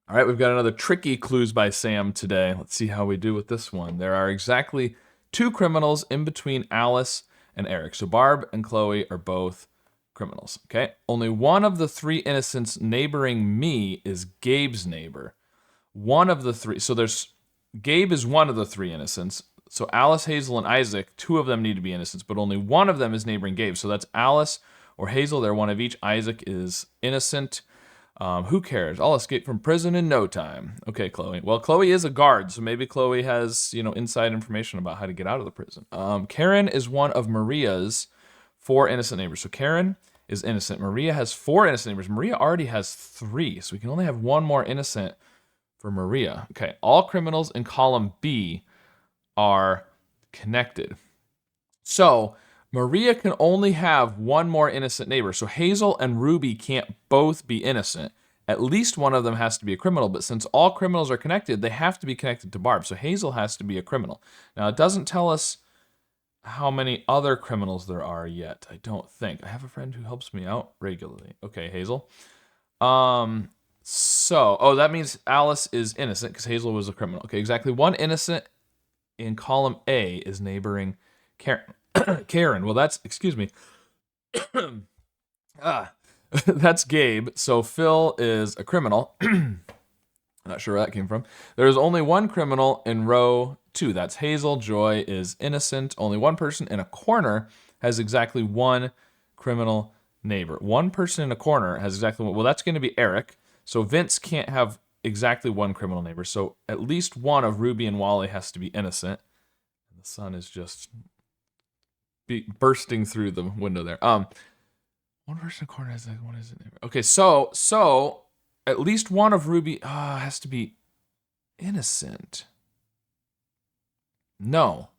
All right, we've got another tricky clues by Sam today. Let's see how we do with this one. There are exactly two criminals in between Alice and Eric. So Barb and Chloe are both criminals, okay? Only one of the three innocents neighboring me is Gabe's neighbor. One of the three, so there's, Gabe is one of the three innocents. So Alice, Hazel, and Isaac, two of them need to be innocents, but only one of them is neighboring Gabe. So that's Alice or Hazel. They're one of each. Isaac is innocent. Who cares? I'll escape from prison in no time. Okay, Chloe. Well, Chloe is a guard, so maybe Chloe has, inside information about how to get out of the prison. Karen is one of Maria's four innocent neighbors. So Karen is innocent. Maria has four innocent neighbors. Maria already has three, so we can only have one more innocent for Maria. Okay, all criminals in column B are connected. So Maria can only have one more innocent neighbor. So Hazel and Ruby can't both be innocent. At least one of them has to be a criminal, but since all criminals are connected, they have to be connected to Barb. So Hazel has to be a criminal. Now, it doesn't tell us how many other criminals there are yet, I don't think. I have a friend who helps me out regularly. Okay, Hazel. That means Alice is innocent because Hazel was a criminal. Okay, exactly. One innocent in column A is neighboring Karen. Karen. Well, excuse me. That's Gabe. So Phil is a criminal. Not sure where that came from. There's only one criminal in row 2. That's Hazel. Joy is innocent. Only one person in a corner has exactly one criminal neighbor. One person in a corner has exactly one. Well, that's going to be Eric. So Vince can't have exactly one criminal neighbor. So at least one of Ruby and Wally has to be innocent. And the sun is just bursting through the window there. One person in a corner has one is neighbor. Okay, so at least one of Ruby has to be innocent. No,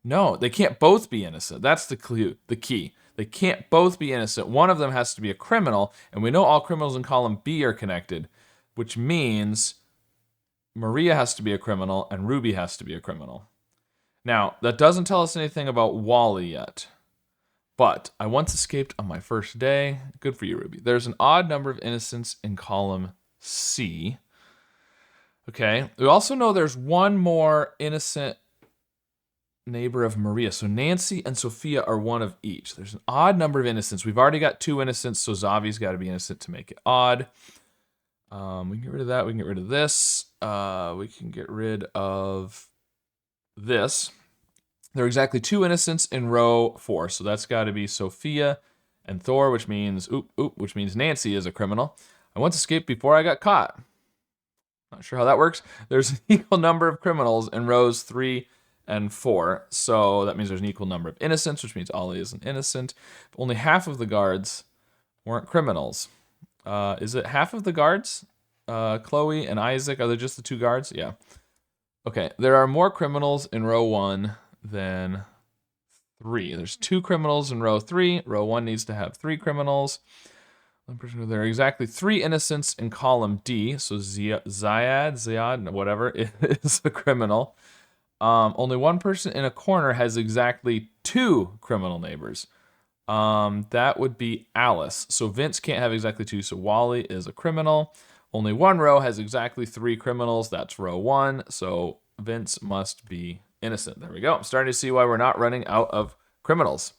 they can't both be innocent. That's the clue, the key. They can't both be innocent. One of them has to be a criminal, and we know all criminals in column B are connected, which means Maria has to be a criminal and Ruby has to be a criminal. Now, that doesn't tell us anything about Wally yet, but I once escaped on my first day. Good for you, Ruby. There's an odd number of innocents in column C. Okay, we also know there's one more innocent neighbor of Maria. So Nancy and Sophia are one of each. There's an odd number of innocents. We've already got two innocents, so Zavi's got to be innocent to make it odd. We can get rid of that. We can get rid of this. We can get rid of this. There are exactly two innocents in row 4, so that's got to be Sophia and Thor, which means which means Nancy is a criminal. I once escaped before I got caught. Not sure how that works. There's an equal number of criminals in rows 3 and 4, so that means there's an equal number of innocents, which means Ollie is an innocent. Only half of the guards weren't criminals. Is it half of the guards? Chloe and Isaac, are they just the two guards? Yeah. Okay, there are more criminals in row 1 than 3. There's 2 criminals in row 3. Row 1 needs to have 3 criminals. There are exactly 3 innocents in column D, so Ziad, whatever, is a criminal. Only one person in a corner has exactly 2 criminal neighbors. That would be Alice. So Vince can't have exactly 2, so Wally is a criminal. Only one row has exactly 3 criminals. That's row 1, so Vince must be innocent. There we go. I'm starting to see why we're not running out of criminals.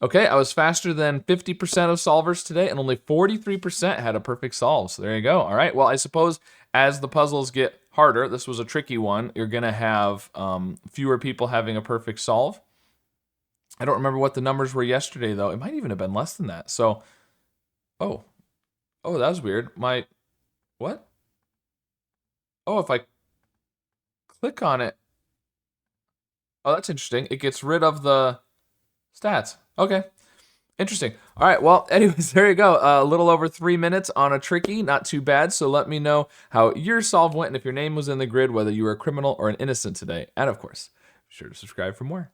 Okay, I was faster than 50% of solvers today, and only 43% had a perfect solve. So there you go. All right, well, I suppose as the puzzles get harder, this was a tricky one, you're going to have fewer people having a perfect solve. I don't remember what the numbers were yesterday, though. It might even have been less than that. So, oh, that was weird. What? Oh, if I click on it. Oh, that's interesting. It gets rid of the stats. Okay. Interesting. All right. Well, anyways, there you go. A little over 3 minutes on a tricky. Not too bad. So let me know how your solve went and if your name was in the grid, whether you were a criminal or an innocent today. And of course, be sure to subscribe for more.